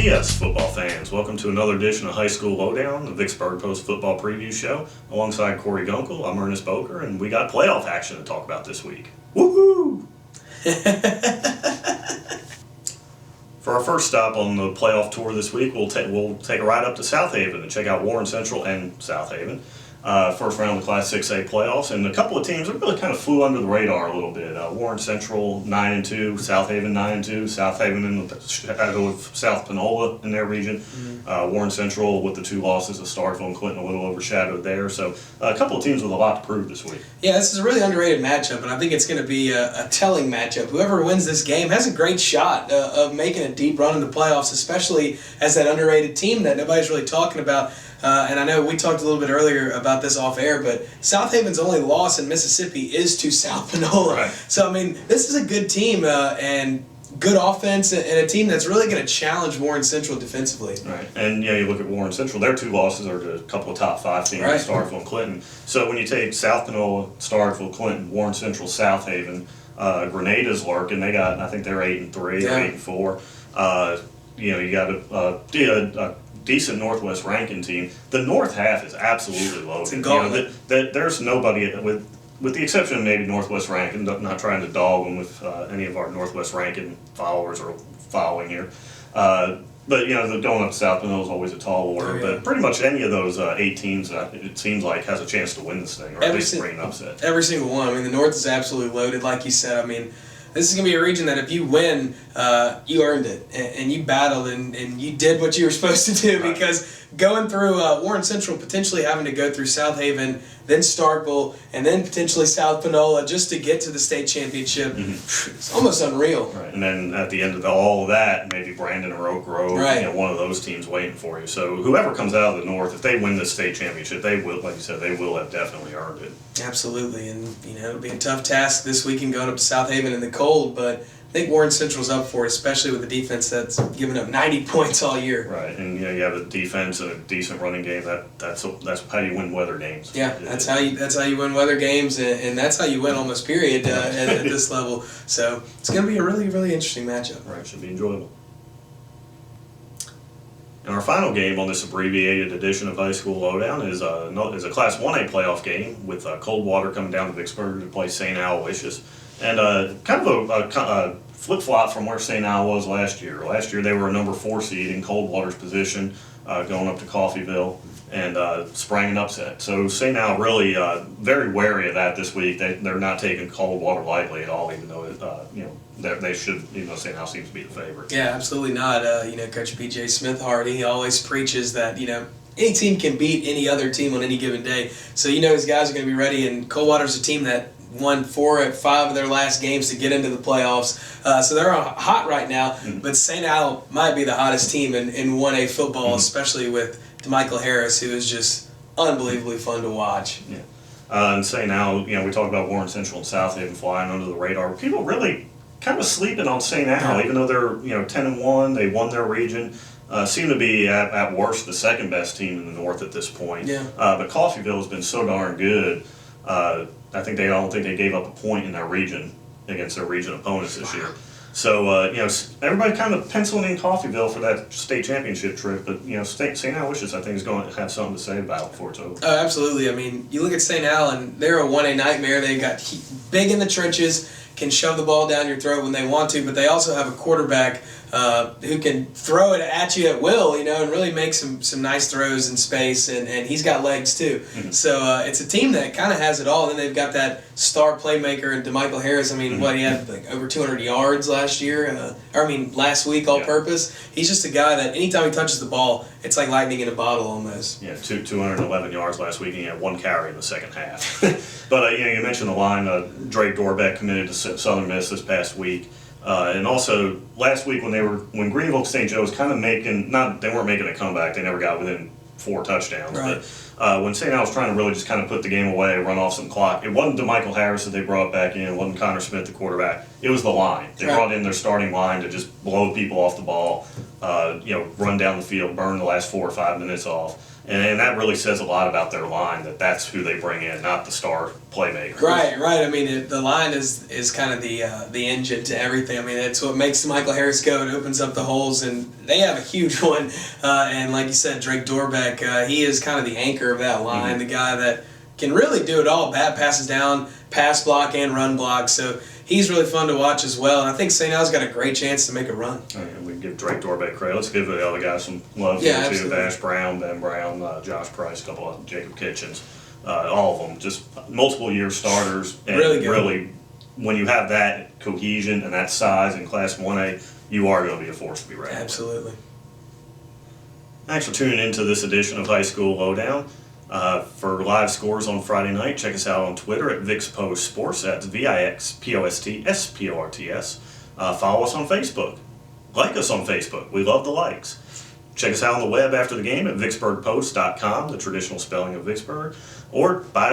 Yes, football fans, welcome to another edition of High School Lowdown, the Vicksburg Post football preview show. Alongside Corey Gunkel, I'm Ernest Boker, and we got playoff action to talk about this week. Woohoo! For our first stop on the playoff tour this week, we'll take a ride up to South Haven and check out Warren Central and South Haven. First round of the Class 6A playoffs, and a couple of teams that really kind of flew under the radar a little bit. Warren Central 9-2, South Haven 9-2, South Haven in the shadow of South Panola in their region. Warren Central with the two losses of Starkville and Clinton a little overshadowed there. So a couple of teams with a lot to prove this week. Yeah, this is a really underrated matchup, and I think it's going to be a telling matchup. Whoever wins this game has a great shot of making a deep run in the playoffs, especially as that underrated team that nobody's really talking about. And I know we talked a little bit earlier about this off air, but South Haven's only loss in Mississippi is to South Panola. Right. So, I mean, this is a good team and good offense and a team that's really going to challenge Warren Central defensively. Right. And, yeah, you look at Warren Central, their two losses are to a couple of top five teams, right. Starkville and Clinton. So when you take South Panola, Starkville, Clinton, Warren Central, South Haven, Grenada's lurking. They got, I think they're 8-3 or 8-4. You got a decent Northwest ranking team. The North half is absolutely loaded. There's nobody with the exception of maybe Northwest ranking. Not trying to dog them with any of our Northwest ranking followers or following here. But the going up to South Panola is always a tall order. Oh, yeah. But pretty much any of those 8 teams, it seems like, has a chance to win this thing, or at least bring an upset. Every single one. I mean, the North is absolutely loaded, like you said. I mean, this is going to be a region that if you win, you earned it, and you battled, and you did what you were supposed to do, right. Because going through Warren Central, potentially having to go through South Haven, then Starkville, and then potentially South Panola just to get to the state championship, it's almost unreal. Right. And then at the end of all of that, maybe Brandon or Oak Grove, right. One of those teams waiting for you. So whoever comes out of the North, if they win this state championship, they will, like you said, they will have definitely earned it. Absolutely, and it'll be a tough task this weekend going up to South Haven in the cold, but I think Warren Central's up for it, especially with a defense that's given up 90 points all year. Right, and you have a defense and a decent running game. That's how you win weather games. Yeah, that's how you win weather games, and that's how you win almost period at this level. So it's going to be a really, really interesting matchup. Right, should be enjoyable. And our final game on this abbreviated edition of High School Lowdown is a Class 1A playoff game with Coldwater coming down to Vicksburg to play St. Aloysius. And kind of a flip-flop from where St. Al was last year. Last year they were a number 4 seed in Coldwater's position going up to Coffeyville and sprang an upset. So St. Al really very wary of that this week. They're not taking Coldwater lightly at all, even though they should. St. Al seems to be the favorite. Yeah, absolutely not. Coach P.J. Smith-Hardy, he always preaches that any team can beat any other team on any given day. So his guys are going to be ready, and Coldwater's a team that won 4 of 5 of their last games to get into the playoffs. So they're hot right now, but St. Al might be the hottest team in 1A football, especially with DeMichael Harris, who is just unbelievably fun to watch. Yeah. And St. Al, we talked about Warren Central and South Haven flying under the radar. People really kind of sleeping on St. Al, even though they're 10-1, they won their region. Seem to be at worst the second best team in the North at this point. Yeah. But Coffeyville has been so darn good. I don't think they gave up a point in their region against their region opponents this year. So everybody kind of penciling in Coffeyville for that state championship trip, but St. Aloysius I think is going to have something to say about it before it's over. Oh, absolutely. I mean, you look at St. Al and they're a 1A nightmare. They got big in the trenches, can shove the ball down your throat when they want to, but they also have a quarterback who can throw it at you at will, and really make some nice throws in space, and he's got legs too. So it's a team that kind of has it all. And then they've got that star playmaker and DeMichael Harris. I mean, he had like over 200 yards last week all-purpose. He's just a guy that anytime he touches the ball, it's like lightning in a bottle almost. Yeah, 211 yards last week, and he had 1 carry in the second half. But you mentioned the line. Drake Dorbeck committed to Southern Miss this past week. And also last week when Greenville St. Joe was kind of they weren't making a comeback. They never got within 4 touchdowns. Right. But when St. Al was trying to really just kind of put the game away, run off some clock, it wasn't DeMichael Harris that they brought back in. It wasn't Connor Smith, the quarterback. It was the line. They brought in their starting line to just blow people off the ball, run down the field, burn the last 4 or 5 minutes off. And that really says a lot about their line, that's who they bring in, not the star playmaker. Right. I mean, the line is kind of the engine to everything. I mean, it's what makes Michael Harris go. It opens up the holes, and they have a huge one. And like you said, Drake Dorbeck, he is kind of the anchor of that line, the guy that can really do it all: bat, passes down, pass block, and run block. So he's really fun to watch as well. And I think St. Al's got a great chance to make a run. And we give Drake Dorbeck credit. Let's give the other guys some love here too. Absolutely. Ash Brown, Ben Brown, Josh Price, a couple of Jacob Kitchens, all of them just multiple year starters. And Really good. Really, when you have that cohesion and that size in Class 1A, you are going to be a force to be reckoned with. Absolutely. Thanks for tuning into this edition of High School Lowdown. For live scores on Friday night, check us out on Twitter at Vicksburg Post Sports. That's VIXPOSTSPORTS. Follow us on Facebook. Like us on Facebook. We love the likes. Check us out on the web after the game at VicksburgPost.com, the traditional spelling of Vicksburg, or buy us